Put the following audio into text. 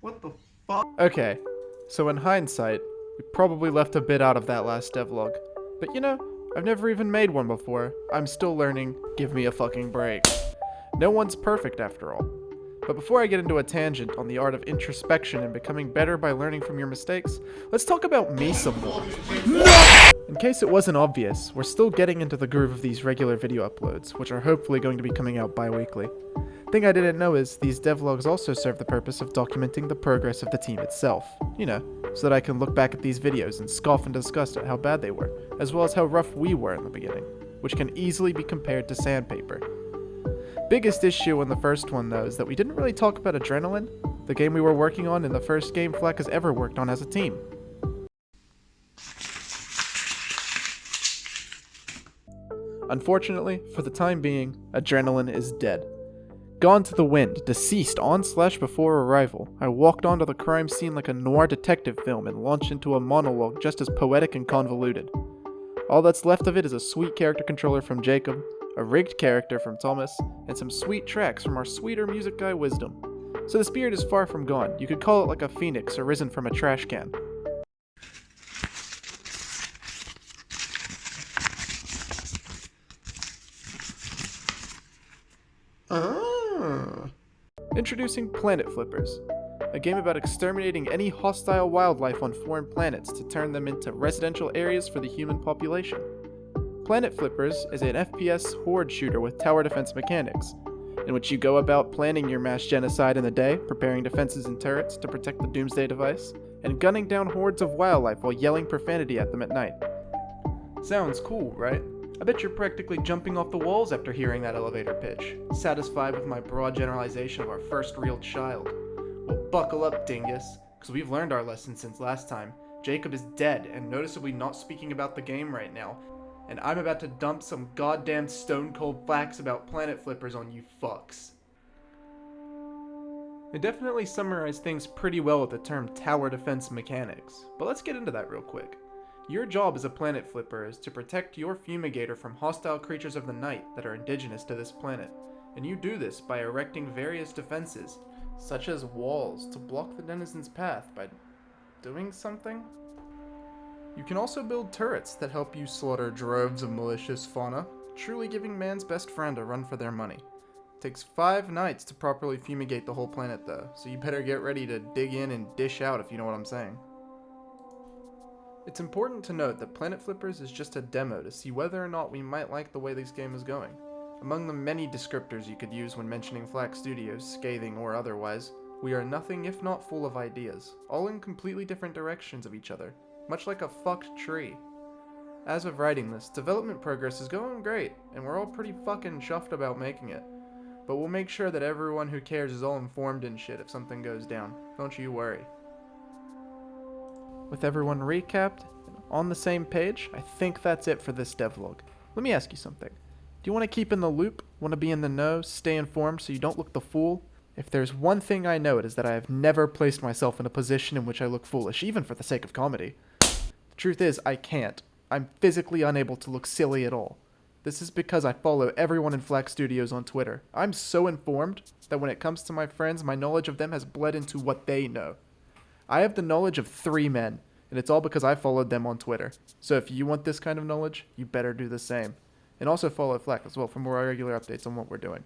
What the fuck? Okay, so in hindsight, we probably left a bit out of that last devlog. But you know, I've never even made one before. I'm still learning. Give me a fucking break. No one's perfect after all. But before I get into a tangent on the art of introspection and becoming better by learning from your mistakes, let's talk about me some more. In case it wasn't obvious, we're still getting into the groove of these regular video uploads, which are hopefully going to be coming out bi-weekly. Thing I didn't know is, these devlogs also serve the purpose of documenting the progress of the team itself. You know, so that I can look back at these videos and scoff and disgust at how bad they were, as well as how rough we were in the beginning, which can easily be compared to sandpaper. Biggest issue in the first one though is that we didn't really talk about Adrenaline, the game we were working on in the first game Flakk has ever worked on as a team. Unfortunately, for the time being, Adrenaline is dead. Gone to the wind, deceased on/before arrival, I walked onto the crime scene like a noir detective film and launched into a monologue just as poetic and convoluted. All that's left of it is a sweet character controller from Jacob, a rigged character from Thomas, and some sweet tracks from our sweeter music guy Wisdom. So the spirit is far from gone. You could call it like a phoenix arisen from a trash can. Introducing Planet Flippers, a game about exterminating any hostile wildlife on foreign planets to turn them into residential areas for the human population. Planet Flippers is an FPS horde shooter with tower defense mechanics, in which you go about planning your mass genocide in the day, preparing defenses and turrets to protect the Doomsday device, and gunning down hordes of wildlife while yelling profanity at them at night. Sounds cool, right? I bet you're practically jumping off the walls after hearing that elevator pitch, satisfied with my broad generalization of our first real child. Well, buckle up, dingus, because we've learned our lesson since last time. Jacob is dead and noticeably not speaking about the game right now, and I'm about to dump some goddamn stone-cold facts about Planet Flippers on you fucks. I definitely summarized things pretty well with the term tower defense mechanics, but let's get into that real quick. Your job as a Planet Flipper is to protect your fumigator from hostile creatures of the night that are indigenous to this planet, and you do this by erecting various defenses, such as walls, to block the denizen's path by doing something? You can also build turrets that help you slaughter droves of malicious fauna, truly giving man's best friend a run for their money. It takes 5 nights to properly fumigate the whole planet though, so you better get ready to dig in and dish out if you know what I'm saying. It's important to note that Planet Flippers is just a demo to see whether or not we might like the way this game is going. Among the many descriptors you could use when mentioning Flakk Studios, scathing or otherwise, we are nothing if not full of ideas, all in completely different directions of each other, much like a fucked tree. As of writing this, development progress is going great, and we're all pretty fucking chuffed about making it. But we'll make sure that everyone who cares is all informed and shit if something goes down. Don't you worry. With everyone recapped and on the same page, I think that's it for this devlog. Let me ask you something. Do you want to keep in the loop? Want to be in the know? Stay informed so you don't look the fool? If there's one thing I know, it is that I have never placed myself in a position in which I look foolish, even for the sake of comedy. The truth is, I can't. I'm physically unable to look silly at all. This is because I follow everyone in Flakk Studios on Twitter. I'm so informed that when it comes to my friends, my knowledge of them has bled into what they know. I have the knowledge of 3 men, and it's all because I followed them on Twitter. So if you want this kind of knowledge, you better do the same. And also follow Flakk as well for more regular updates on what we're doing.